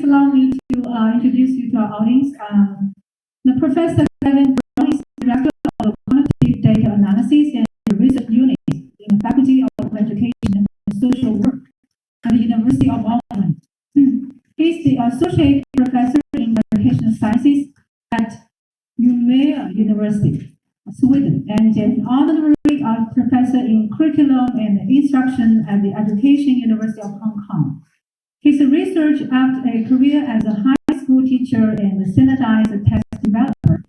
allow me to introduce you to our audience. The Professor Gavin Brown is Director of Quantitative Data Analysis and Research Unit in the Faculty of Education and Social Work at the University of Auckland. He's the Associate Professor in Educational Sciences at Umeå University, Sweden, and an honorary professor in curriculum and instruction at the Education University of Hong Kong. His research after a career as a high school teacher and a standardized test developer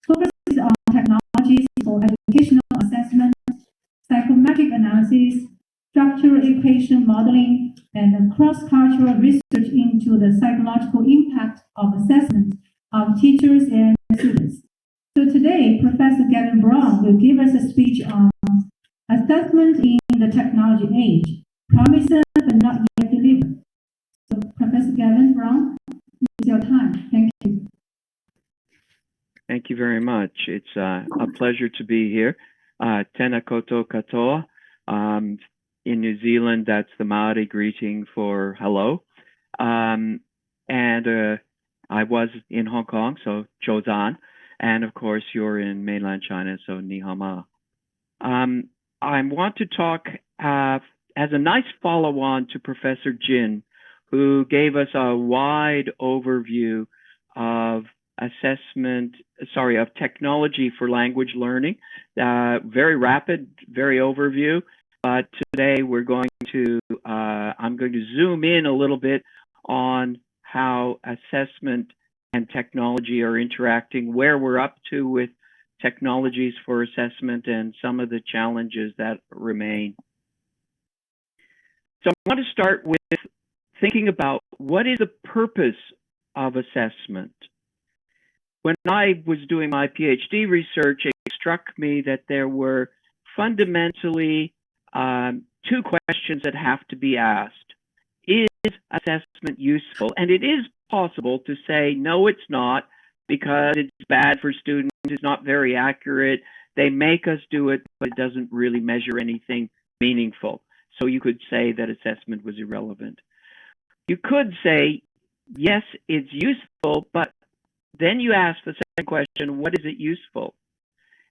focuses on technologies for educational assessment, psychometric analysis, structural equation modeling, and cross-cultural research into the psychological impact of assessment of teachers and students. So today, Professor Gavin Brown will give us a speech on assessment in the technology age, promising but not yet delivered. So Professor Gavin Brown, it's your time. Thank you. Thank you very much. It's a pleasure to be here. Tēnā koutou katoa. In New Zealand, that's the Maori greeting for hello. And I was in Hong Kong, so Zhozan. And of course, you're in mainland China, so ni hao ma. I want to talk as a nice follow-on to Professor Jin, who gave us a wide overview of of technology for language learning. Very rapid, very overview. But today we're going to, I'm going to zoom in a little bit on how assessment and technology are interacting, where we're up to with technologies for assessment, and some of the challenges that remain. So I want to start with thinking about what is the purpose of assessment. When I was doing my PhD research, it struck me that there were fundamentally two questions that have to be asked. Is assessment useful? And it is possible to say, no, it's not, because it's bad for students, it's not very accurate, they make us do it, but it doesn't really measure anything meaningful. So you could say that assessment was irrelevant. You could say, yes, it's useful, but then you ask the second question, what is it useful?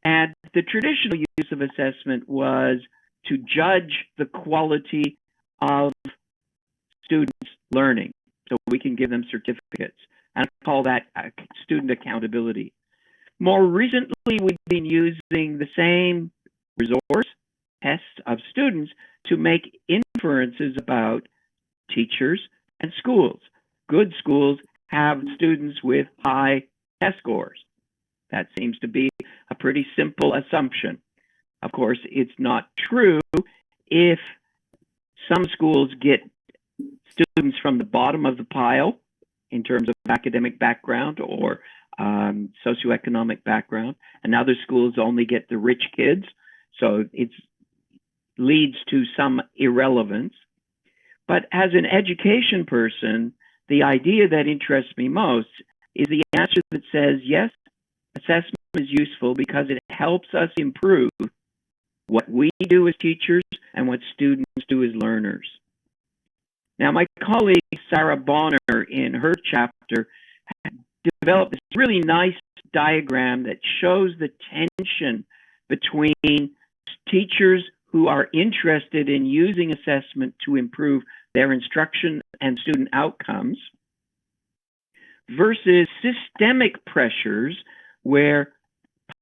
And the traditional use of assessment was to judge the quality of students' learning, so we can give them certificates. And I call that student accountability. More recently, we've been using the same resource, tests of students, to make inferences about teachers and schools. Good schools have students with high test scores. That seems to be a pretty simple assumption. Of course, it's not true if some schools get students from the bottom of the pile in terms of academic background or socioeconomic background, and other schools only get the rich kids. So it leads to some irrelevance. But as an education person, the idea that interests me most is the answer that says, yes, assessment is useful because it helps us improve what we do as teachers and what students do as learners. Now, my colleague Sarah Bonner, in her chapter, developed this really nice diagram that shows the tension between teachers who are interested in using assessment to improve their instruction and student outcomes versus systemic pressures where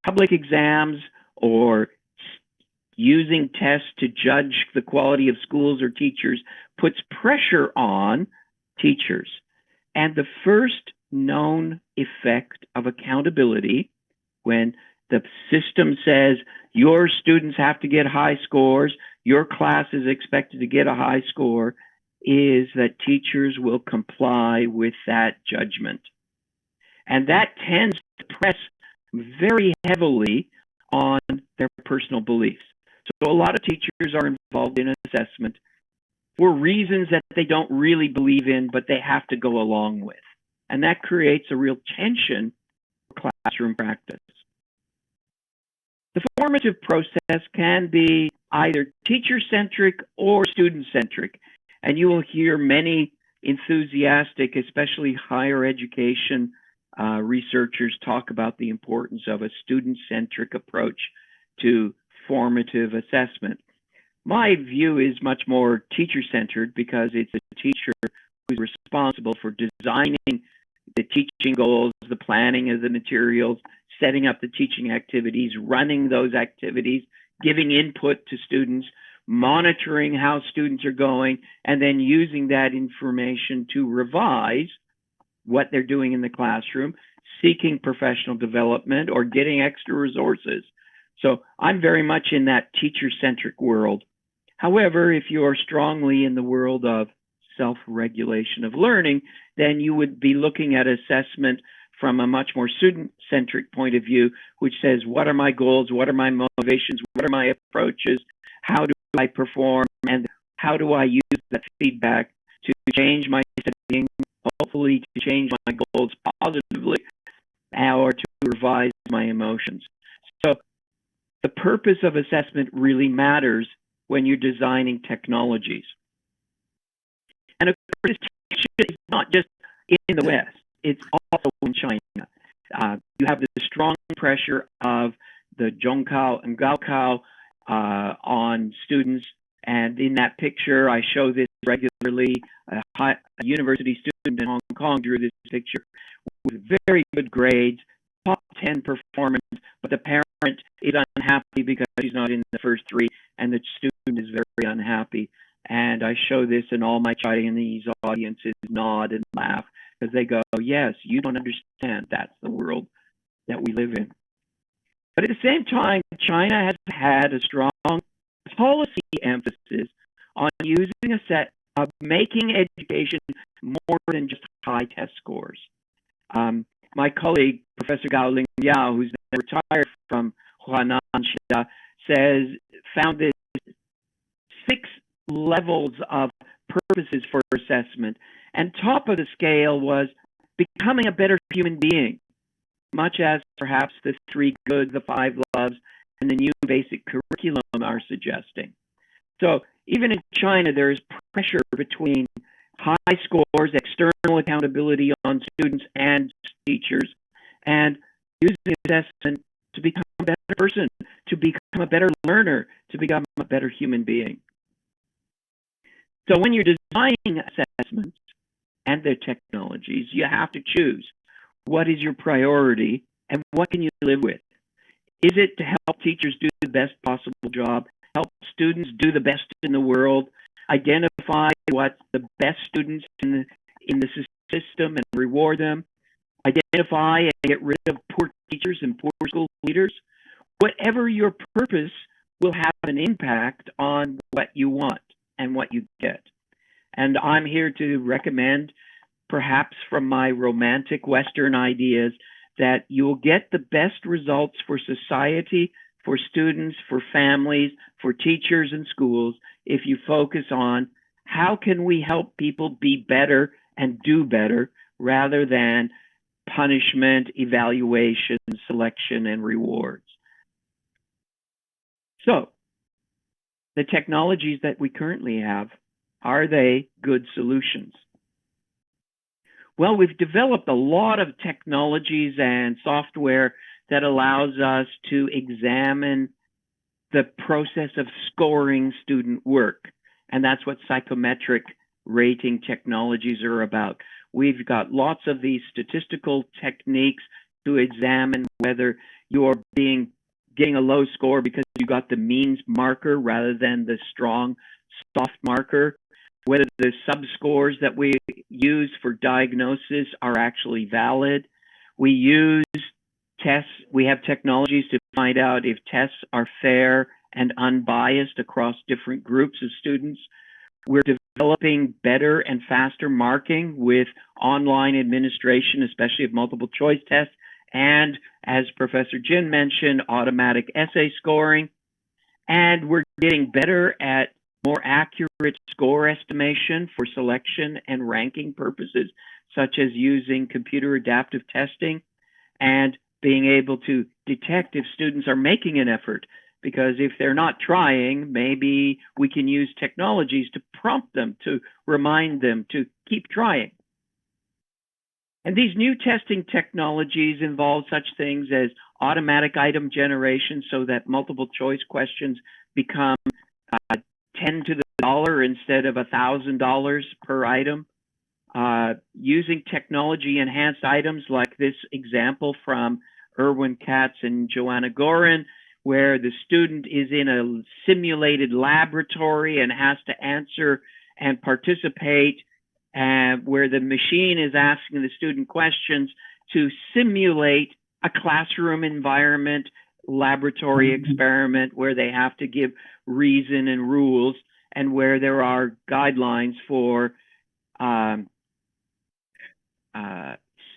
public exams or using tests to judge the quality of schools or teachers puts pressure on teachers. And the first known effect of accountability, when the system says your students have to get high scores, your class is expected to get a high score, is that teachers will comply with that judgment. And that tends to press very heavily on their personal beliefs. So a lot of teachers are involved in assessment for reasons that they don't really believe in, but they have to go along with. And that creates a real tension for classroom practice. The formative process can be either teacher-centric or student-centric. And you will hear many enthusiastic, especially higher education researchers talk about the importance of a student-centric approach to formative assessment. My view is much more teacher-centered because it's a teacher who's responsible for designing the teaching goals, the planning of the materials, setting up the teaching activities, running those activities, giving input to students, monitoring how students are going, and then using that information to revise what they're doing in the classroom, seeking professional development, or getting extra resources. So I'm very much in that teacher-centric world. However, if you're strongly in the world of self-regulation of learning, then you would be looking at assessment from a much more student-centric point of view, which says, what are my goals? What are my motivations? What are my approaches? How do I perform? And how do I use that feedback to change my studying, hopefully to change my goals positively, or to revise my emotions? So the purpose of assessment really matters when you're designing technologies. And of course, it's not just in the West, it's also in China. You have the strong pressure of the Zhongkao and Gaokao on students. And in that picture, I show this regularly. A university student in Hong Kong drew this picture with very good grades, top 10 performance, but the parent is unhappy because he's not in the first three, and the student is very unhappy. And I show this, and all my Chinese audiences nod and laugh because they go, yes, you don't understand. That's the world that we live in. But at the same time, China has had a strong policy emphasis on using a set of making education more than just high test scores. My colleague, Professor Gao Ling Yao, who's now retired from Huanan, found this 6 levels of purposes for assessment. And top of the scale was becoming a better human being, much as perhaps the 3 goods, the 5 loves, and the new basic curriculum are suggesting. So even in China, there is pressure between high scores, external accountability on students and teachers, and using assessment to become a better person, to become a better learner, to become a better human being. So when you're designing assessments and their technologies, you have to choose what is your priority and what can you live with. Is it to help teachers do the best possible job, help students do the best in the world, identify what the best students in the system and reward them, identify and get rid of poor teachers and poor school leaders? Whatever your purpose will have an impact on what you want and what you get. And I'm here to recommend, perhaps from my romantic Western ideas, that you'll get the best results for society, for students, for families, for teachers and schools if you focus on how can we help people be better and do better rather than punishment, evaluation, selection, and rewards. So, the technologies that we currently have, are they good solutions? Well, we've developed a lot of technologies and software that allows us to examine the process of scoring student work. And that's what psychometric rating technologies are about. We've got lots of these statistical techniques to examine whether you're getting a low score because you got the means marker rather than the strong soft marker, whether the subscores that we use for diagnosis are actually valid. We use tests, we have technologies to find out if tests are fair and unbiased across different groups of students. We're developing better and faster marking with online administration, especially of multiple choice tests, and as Professor Jin mentioned, automatic essay scoring. And we're getting better at more accurate score estimation for selection and ranking purposes, such as using computer adaptive testing and being able to detect if students are making an effort because if they're not trying, maybe we can use technologies to prompt them, to remind them to keep trying. And these new testing technologies involve such things as automatic item generation, so that multiple choice questions become 10 to the dollar instead of $1,000 per item. Using technology enhanced items like this example from Erwin Katz and Joanna Gorin, where the student is in a simulated laboratory and has to answer and participate, where the machine is asking the student questions to simulate a classroom environment, laboratory experiment, where they have to give reason and rules, and where there are guidelines for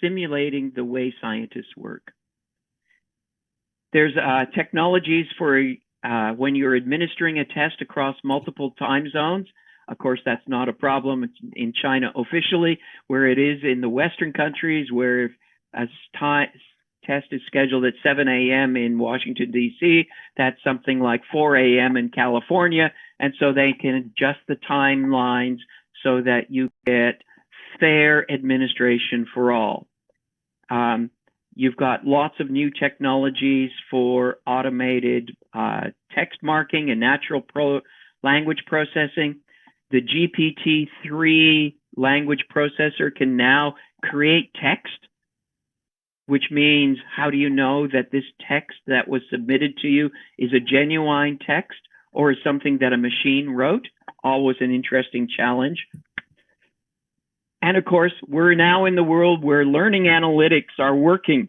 simulating the way scientists work. There's technologies for when you're administering a test across multiple time zones. Of course, that's not a problem in China officially, where it is in the Western countries, where a test is scheduled at 7 a.m. in Washington, D.C., that's something like 4 a.m. in California. And so they can adjust the timelines so that you get fair administration for all. You've got lots of new technologies for automated text marking and natural language processing. The GPT-3 language processor can now create text, which means how do you know that this text that was submitted to you is a genuine text or is something that a machine wrote? Always an interesting challenge. And of course, we're now in the world where learning analytics are working,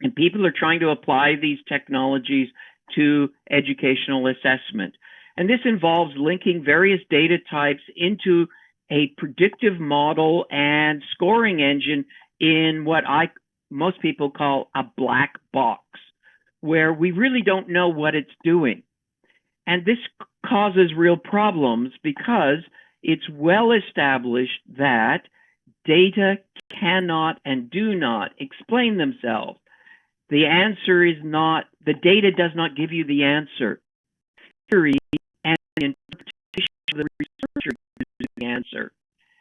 and people are trying to apply these technologies to educational assessment. And this involves linking various data types into a predictive model and scoring engine in what most people call a black box, where we really don't know what it's doing. And this causes real problems because it's well established that data cannot and do not explain themselves. The answer is not, the data does not give you the answer. Theory and interpretation of the researcher gives the answer.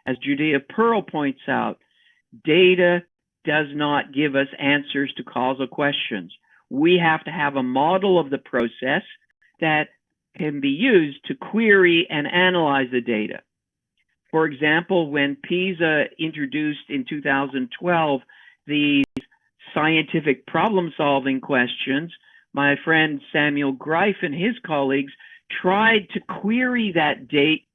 As Judea Pearl points out, data does not give us answers to causal questions. We have to have a model of the process that can be used to query and analyze the data. For example, when PISA introduced in 2012 these scientific problem-solving questions, my friend Samuel Greif and his colleagues tried to query that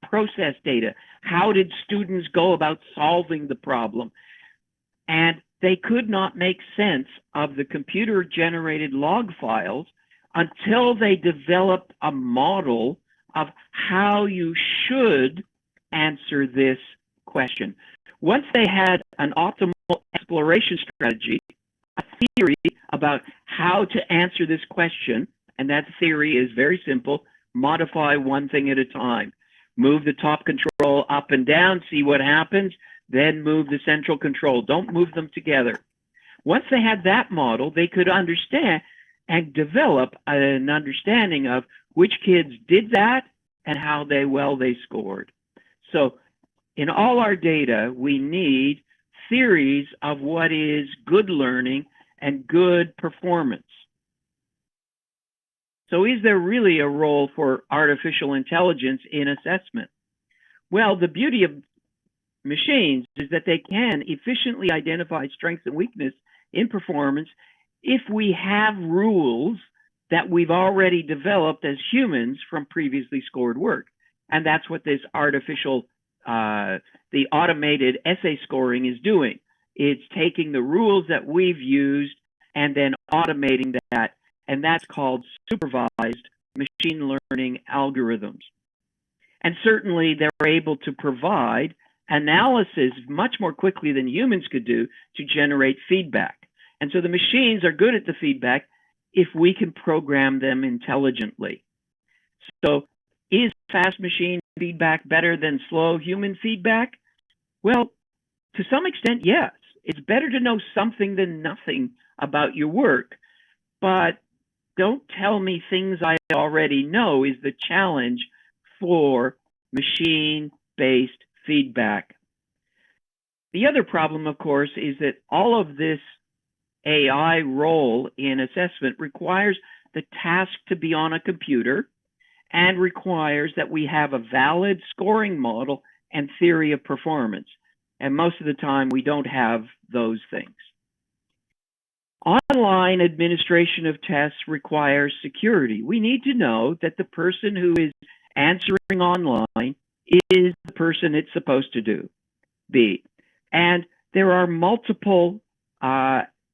process data. How did students go about solving the problem? And they could not make sense of the computer-generated log files until they developed a model of how you should answer this question. Once they had an optimal exploration strategy, a theory about how to answer this question, and that theory is very simple: modify one thing at a time. Move the top control up and down, see what happens, then move the central control. Don't move them together. Once they had that model, they could understand and develop an understanding of which kids did that and how well they scored. So in all our data, we need theories of what is good learning and good performance. So is there really a role for artificial intelligence in assessment? Well, the beauty of machines is that they can efficiently identify strengths and weakness in performance if we have rules that we've already developed as humans from previously scored work. And that's what this the automated essay scoring is doing. It's taking the rules that we've used and then automating that, and that's called supervised machine learning algorithms. And certainly they're able to provide analysis much more quickly than humans could do to generate feedback. And so the machines are good at the feedback if we can program them intelligently. So is fast machine feedback better than slow human feedback? Well, to some extent, yes. It's better to know something than nothing about your work. But don't tell me things I already know is the challenge for machine-based feedback. The other problem, of course, is that all of this AI role in assessment requires the task to be on a computer and requires that we have a valid scoring model and theory of performance. And most of the time, we don't have those things. Online administration of tests requires security. We need to know that the person who is answering online is the person it's supposed to be. And there are multiple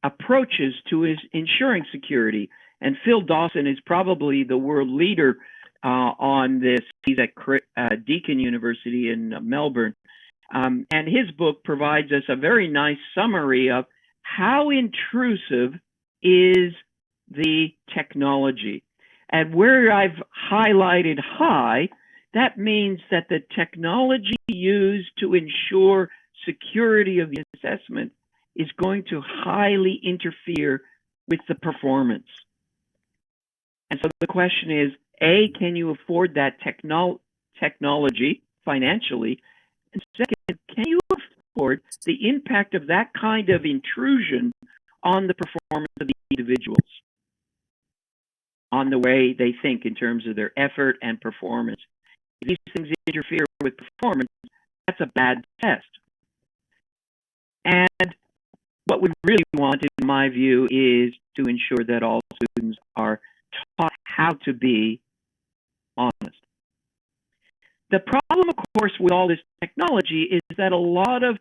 approaches to ensuring security. And Phil Dawson is probably the world leader on this. He's at Deakin University in Melbourne. And his book provides us a very nice summary of how intrusive is the technology. And where I've highlighted high, that means that the technology used to ensure security of the assessment is going to highly interfere with the performance. And so the question is, A, can you afford that technology financially? And second, can you afford the impact of that kind of intrusion on the performance of the individuals, on the way they think in terms of their effort and performance? If these things interfere with performance, that's a bad test. And what we really want, in my view, is to ensure that all students are taught how to be honest. The problem, of course, with all this technology is that a lot of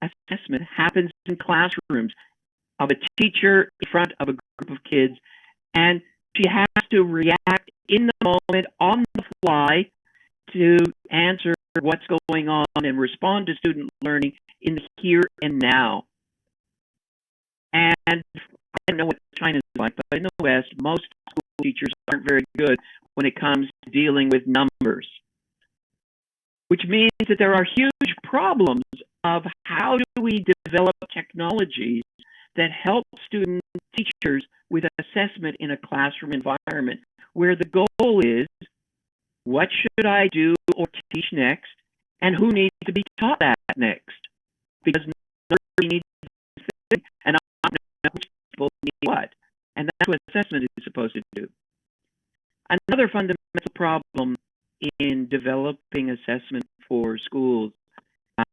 assessment happens in classrooms of a teacher in front of a group of kids, and she has to react in the moment, on the fly, to answer what's going on and respond to student learning in the here and now. And I don't know what China is like, but in the West, most school teachers aren't very good when it comes to dealing with numbers, which means that there are huge problems of how do we develop technologies that help student teachers with assessment in a classroom environment where the goal is, what should I do or teach next, and who needs to be taught that next? Because nobody needs to think, and I don't know which people need what. And that's what assessment is supposed to do. Another fundamental problem in developing assessment for schools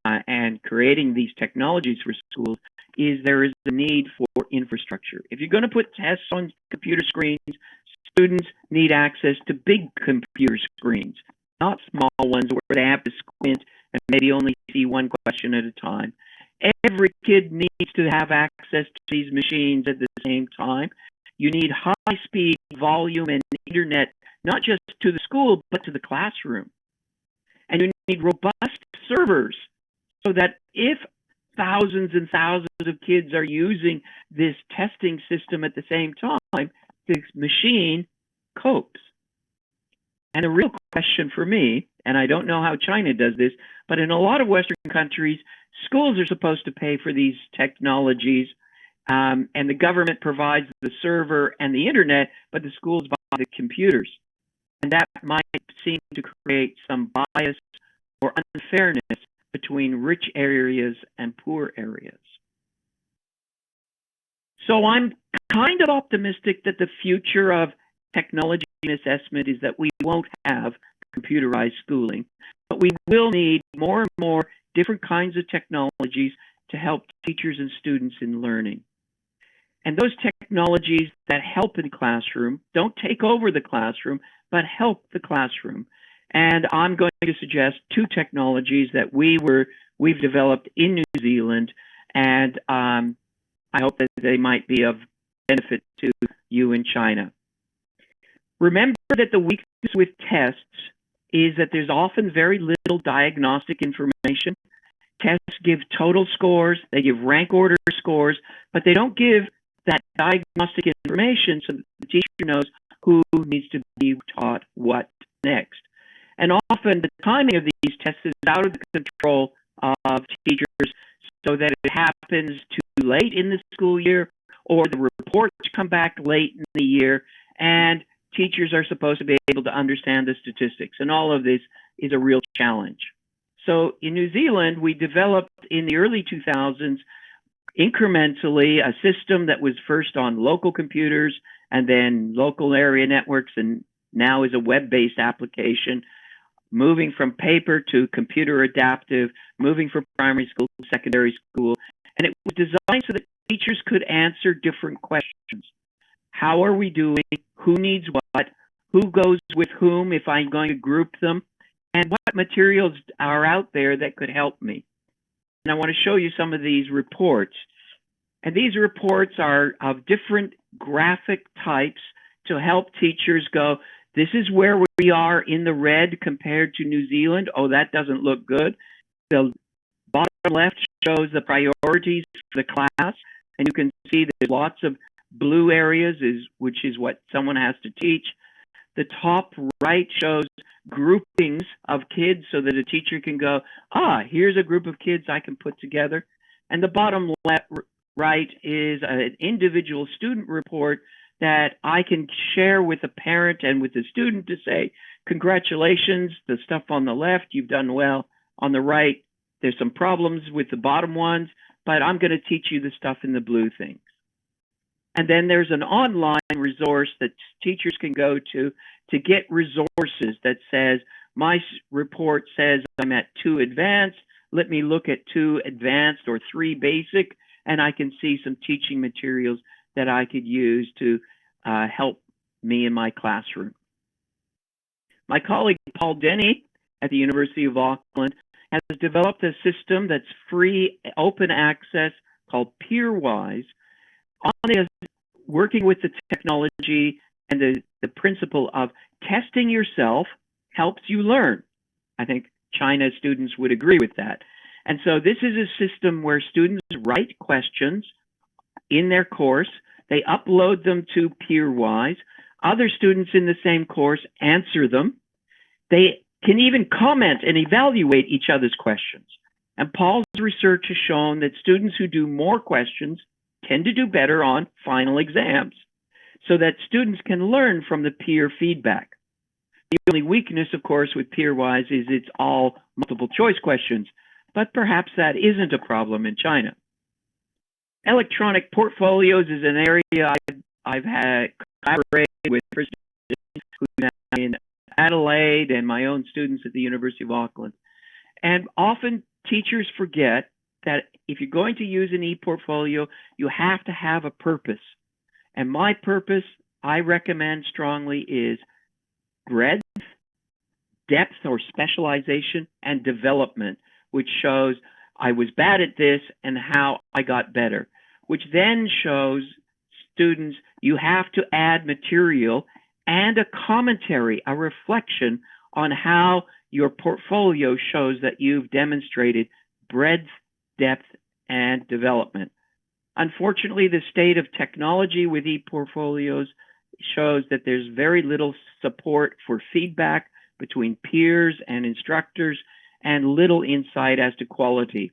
and creating these technologies for schools is there is a need for infrastructure. If you're going to put tests on computer screens, students need access to big computer screens, not small ones where they have to squint and maybe only see one question at a time. Every kid needs to have access to these machines at the same time. You need high-speed volume and internet, not just to the school, but to the classroom. And you need robust servers so that if thousands and thousands of kids are using this testing system at the same time, the machine copes. And the real question for me, and I don't know how China does this, but in a lot of Western countries, schools are supposed to pay for these technologies, and the government provides the server and the internet, but the schools buy the computers. And that might seem to create some bias or unfairness between rich areas and poor areas. So I'm kind of optimistic that the future of technology and assessment is that we won't have computerized schooling, but we will need more and more different kinds of technologies to help teachers and students in learning. And those technologies that help in the classroom don't take over the classroom, but help the classroom. And I'm going to suggest two technologies that we've developed in New Zealand, and I hope that they might be of benefit to you in China. Remember that the weakness with tests is that there's often very little diagnostic information. Tests give total scores, they give rank order scores, but they don't give that diagnostic information so that the teacher knows who needs to be taught what next. And often the timing of these tests is out of the control of teachers so that it happens too late in the school year or the reports come back late in the year, and teachers are supposed to be able to understand the statistics. And all of this is a real challenge. So in New Zealand, we developed in the early 2000s incrementally a system that was first on local computers and then local area networks, and now is a web-based application, moving from paper to computer adaptive, moving from primary school to secondary school. And it was designed so that teachers could answer different questions. How are we doing? Who needs what? Who goes with whom if I'm going to group them? And what materials are out there that could help me? And I want to show you some of these reports. And these reports are of different graphic types to help teachers go, this is where we are in the red compared to New Zealand. Oh, that doesn't look good. The bottom left shows the priorities for the class. And you can see there's lots of blue areas, which is what someone has to teach. The top right shows groupings of kids so that a teacher can go, here's a group of kids I can put together. And the bottom left, right is an individual student report that I can share with a parent and with the student to say, congratulations, the stuff on the left, you've done well. On the right, there's some problems with the bottom ones, but I'm going to teach you the stuff in the blue things. And then there's an online resource that teachers can go to get resources that says, my report says I'm at 2 advanced, let me look at 2 advanced or 3 basic, and I can see some teaching materials that I could use to help me in my classroom. My colleague Paul Denny at the University of Auckland has developed a system that's free, open access called Peerwise, working with the technology and the principle of testing yourself helps you learn. I think China students would agree with that. And so this is a system where students write questions in their course, they upload them to Peerwise, other students in the same course answer them, they can even comment and evaluate each other's questions. And Paul's research has shown that students who do more questions tend to do better on final exams, so that students can learn from the peer feedback. The only weakness, of course, with Peerwise is it's all multiple choice questions, but perhaps that isn't a problem in China. Electronic portfolios is an area I've had collaborated with students who are in Adelaide and my own students at the University of Auckland. And often teachers forget that if you're going to use an e-portfolio, you have to have a purpose. And my purpose, I recommend strongly, is breadth, depth or specialization, and development, which shows I was bad at this and how I got better, which then shows students you have to add material and a commentary, a reflection on how your portfolio shows that you've demonstrated breadth, depth, and development. Unfortunately, the state of technology with e-portfolios shows that there's very little support for feedback between peers and instructors and little insight as to quality.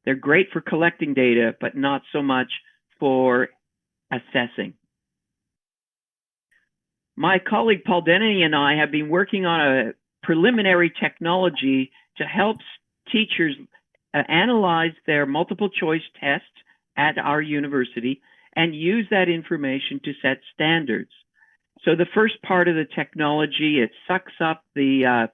They're great for collecting data, but not so much for assessing. My colleague Paul Denny and I have been working on a preliminary technology to help teachers analyze their multiple choice tests at our university and use that information to set standards. So the first part of the technology, it sucks up the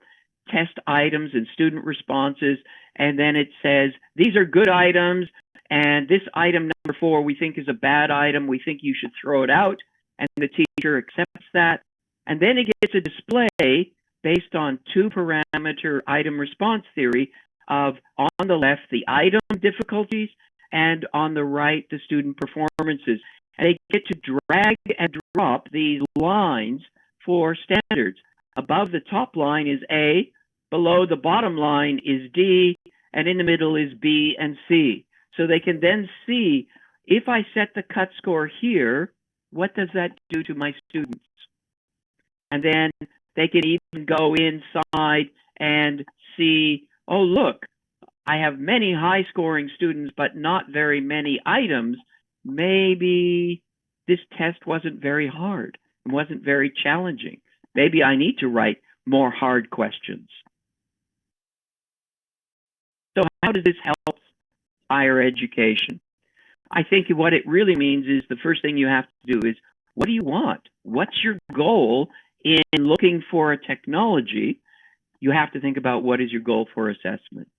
test items and student responses, and then it says, these are good items, and this item number 4 we think is a bad item, we think you should throw it out, and the teacher accepts that. And then it gets a display based on 2-parameter item response theory of, on the left, the item difficulties, and on the right, the student performances. And they get to drag and drop these lines for standards. Above the top line is A, below the bottom line is D, and in the middle is B and C. So they can then see, if I set the cut score here, what does that do to my students? And then they can even go inside and see, oh, look, I have many high-scoring students, but not very many items. maybe this test wasn't very hard and wasn't very challenging. Maybe I need to write more hard questions. So how does this help higher education? I think what it really means is the first thing you have to do is, what do you want? What's your goal in looking for a technology? You have to think about, what is your goal for assessment?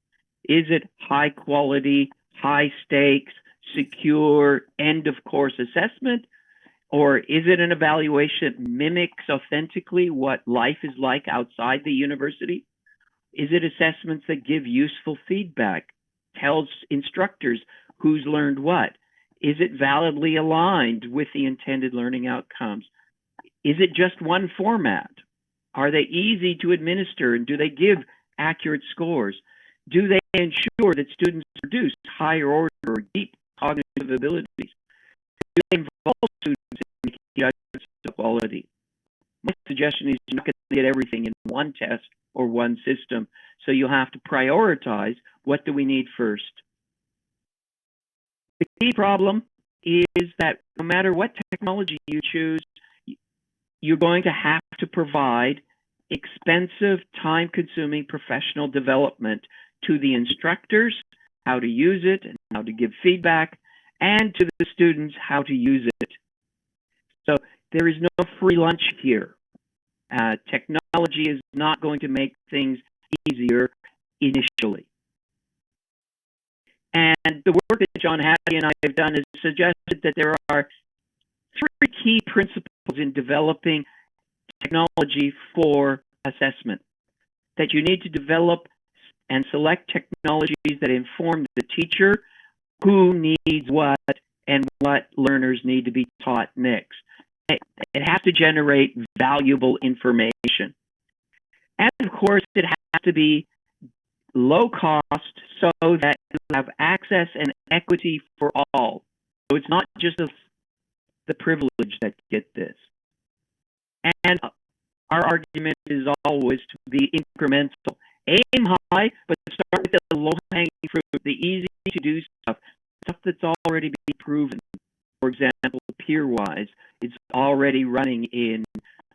Is it high quality, high stakes, secure, end of course assessment? Or is it an evaluation that mimics authentically what life is like outside the university? Is it assessments that give useful feedback, tells instructors who's learned what? Is it validly aligned with the intended learning outcomes? Is it just one format? Are they easy to administer, and do they give accurate scores? Do they ensure that students produce higher order or deep cognitive abilities? Do they involve students in making judgments of quality? My suggestion is you're not going to get everything in one test or one system, so you'll have to prioritize, what do we need first? The key problem is that no matter what technology you choose, you're going to have to provide expensive, time-consuming professional development to the instructors, how to use it and how to give feedback, and to the students, how to use it. So there is no free lunch here. Technology is not going to make things easier initially. And the work that John Hattie and I have done has suggested that there are 3 key principles in developing technology for assessment. That you need to develop and select technologies that inform the teacher who needs what and what learners need to be taught next. It has to generate valuable information. And of course, it has to be low cost so that you have access and equity for all. So it's not just the privileged that get this. And our argument is always to be incremental. Aim high, but start with the low-hanging fruit, the easy-to-do stuff that's already been proven. For example, Peerwise is already running in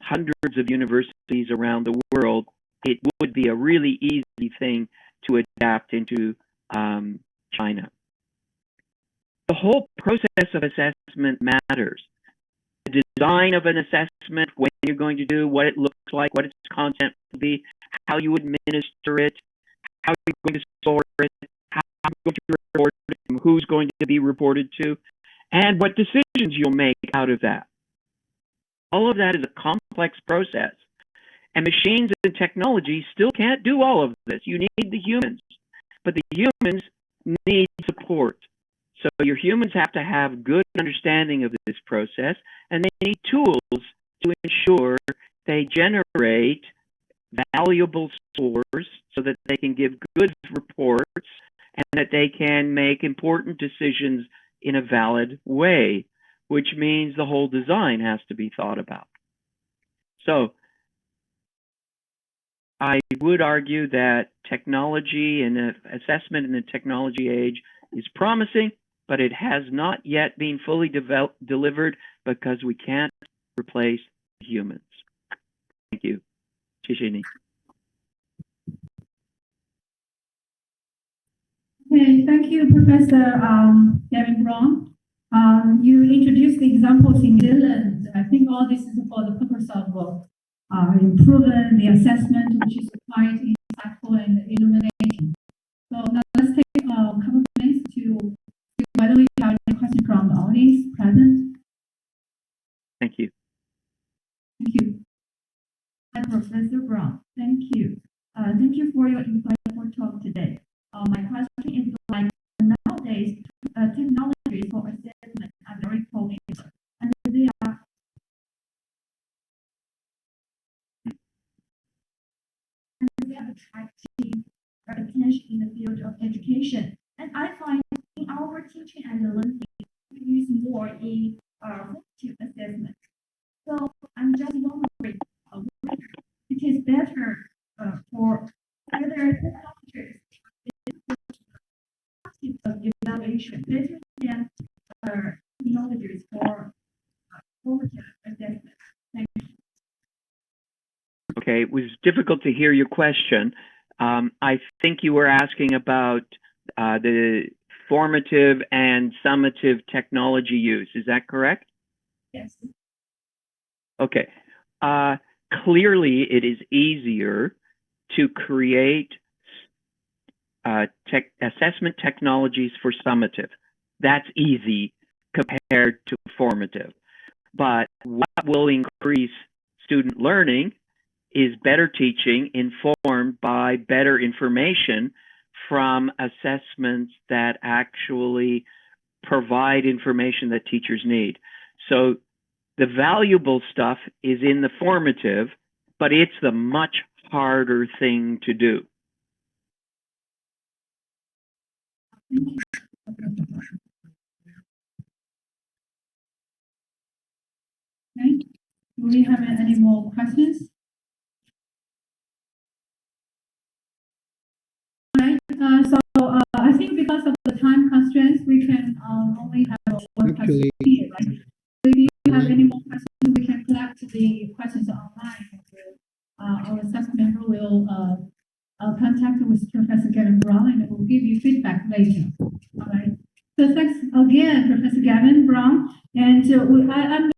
hundreds of universities around the world. It would be a really easy thing to adapt into China. The whole process of assessment matters. The design of an assessment, when you're going to do, what it looks like, what its content will be, how you administer it, how you're going to store it, how you're going to report it, who's going to be reported to, and what decisions you'll make out of that. All of that is a complex process. And machines and technology still can't do all of this. You need the humans. But the humans need support. So your humans have to have good understanding of this process, and they need tools to ensure they generate valuable scores so that they can give good reports and that they can make important decisions in a valid way, which means the whole design has to be thought about. So I would argue that technology and assessment in the technology age is promising, but it has not yet been fully delivered because we can't replace humans. Thank you. 谢谢你. Okay, thank you, Professor Gavin Brown. You introduced the examples in New Zealand. I think all this is for the purpose of improving the assessment, which is quite insightful and illuminating. So now let's take a couple of minutes to see whether we have any questions from the audience present. Thank you. Thank you. Hi, Professor Brown. Thank you. Thank you for your insightful talk today. My question is like, nowadays, technologies for assessment are very popular, and they are attracting attention in the field of education. And I find in our teaching and learning, we use more in formative assessment. So I'm just wondering, it is better for other technologies of evaluation better than for formative assessment? Thank you. Okay, it was difficult to hear your question. I think you were asking about the formative and summative technology use. Is that correct? Yes. Okay. Clearly, it is easier to create assessment technologies for summative. That's easy compared to formative. But what will increase student learning is better teaching informed by better information from assessments that actually provide information that teachers need. So the valuable stuff is in the formative, but it's the much harder thing to do. Okay. Do we have any more questions? Right. I think because of the time constraints, we can only have one question Actually- here, right? If you have any more questions, we can collect the questions online. Our staff member will contact with Professor Gavin Brown and will give you feedback later. All right. So thanks again, Professor Gavin Brown. And I'm